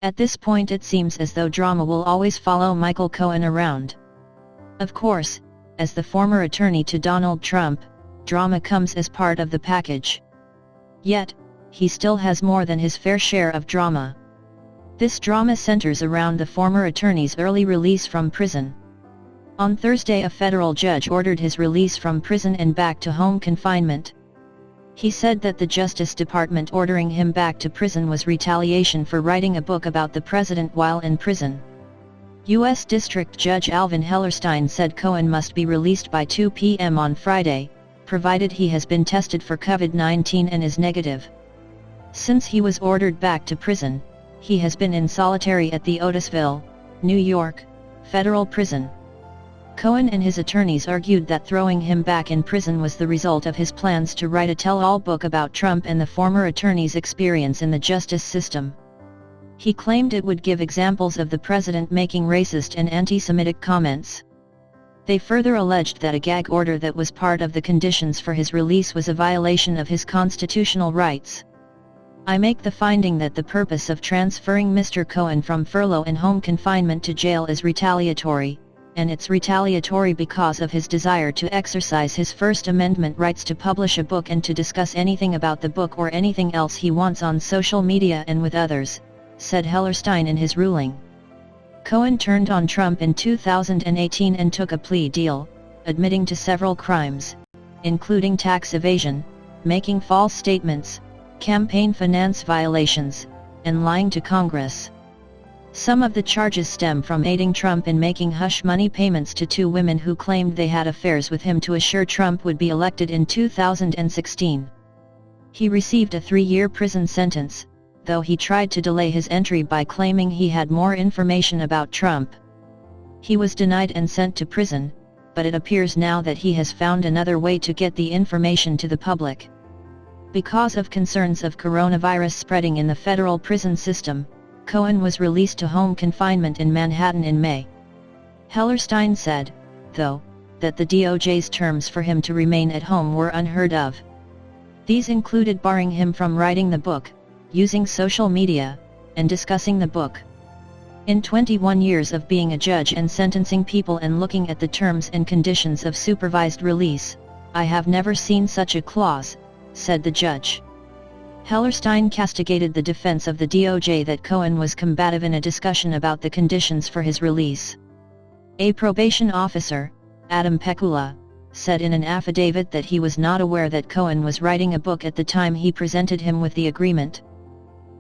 At this point it seems as though drama will always follow Michael Cohen around. Of course, as the former attorney to Donald Trump, drama comes as part of the package. Yet, he still has more than his fair share of drama. This drama centers around the former attorney's early release from prison. On Thursday, a federal judge ordered his release from prison and back to home confinement. He said that the Justice Department ordering him back to prison was retaliation for writing a book about the president while in prison. U.S. District Judge Alvin Hellerstein said Cohen must be released by 2 p.m. on Friday, provided he has been tested for COVID-19 and is negative. Since he was ordered back to prison, he has been in solitary at the Otisville, New York, federal prison. Cohen and his attorneys argued that throwing him back in prison was the result of his plans to write a tell-all book about Trump and the former attorney's experience in the justice system. He claimed it would give examples of the president making racist and anti-Semitic comments. They further alleged that a gag order that was part of the conditions for his release was a violation of his constitutional rights. I make the finding that the purpose of transferring Mr. Cohen from furlough and home confinement to jail is retaliatory, and it's retaliatory because of his desire to exercise his First Amendment rights to publish a book and to discuss anything about the book or anything else he wants on social media and with others, said Hellerstein in his ruling. Cohen turned on Trump in 2018 and took a plea deal, admitting to several crimes, including tax evasion, making false statements, campaign finance violations, and lying to Congress. Some of the charges stem from aiding Trump in making hush money payments to 2 women who claimed they had affairs with him to assure Trump would be elected in 2016. He received a 3-year prison sentence, though he tried to delay his entry by claiming he had more information about Trump. He was denied and sent to prison, but it appears now that he has found another way to get the information to the public. Because of concerns of coronavirus spreading in the federal prison system, Cohen was released to home confinement in Manhattan in May. Hellerstein said, though, that the DOJ's terms for him to remain at home were unheard of. These included barring him from writing the book, using social media, and discussing the book. In 21 years of being a judge and sentencing people and looking at the terms and conditions of supervised release, I have never seen such a clause, said the judge. Hellerstein castigated the defense of the DOJ that Cohen was combative in a discussion about the conditions for his release. A probation officer, Adam Pekula, said in an affidavit that he was not aware that Cohen was writing a book at the time he presented him with the agreement.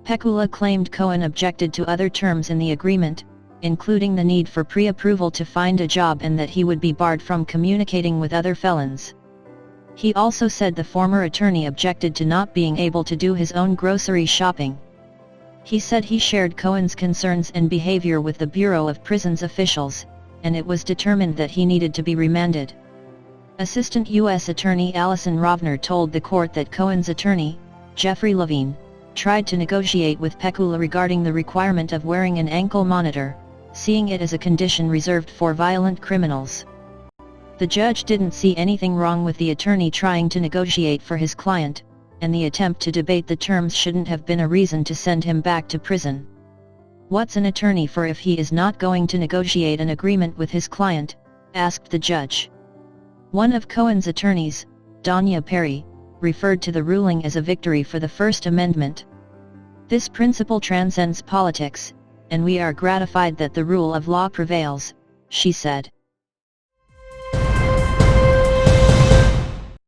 Pekula claimed Cohen objected to other terms in the agreement, including the need for pre-approval to find a job and that he would be barred from communicating with other felons. He also said the former attorney objected to not being able to do his own grocery shopping. He said he shared Cohen's concerns and behavior with the Bureau of Prisons officials, and it was determined that he needed to be remanded. Assistant U.S. Attorney Allison Rovner told the court that Cohen's attorney, Jeffrey Levine, tried to negotiate with Pekula regarding the requirement of wearing an ankle monitor, seeing it as a condition reserved for violent criminals. The judge didn't see anything wrong with the attorney trying to negotiate for his client, and the attempt to debate the terms shouldn't have been a reason to send him back to prison. What's an attorney for if he is not going to negotiate an agreement with his client? Asked the judge. One of Cohen's attorneys, Donya Perry, referred to the ruling as a victory for the First Amendment. This principle transcends politics, and we are gratified that the rule of law prevails, she said.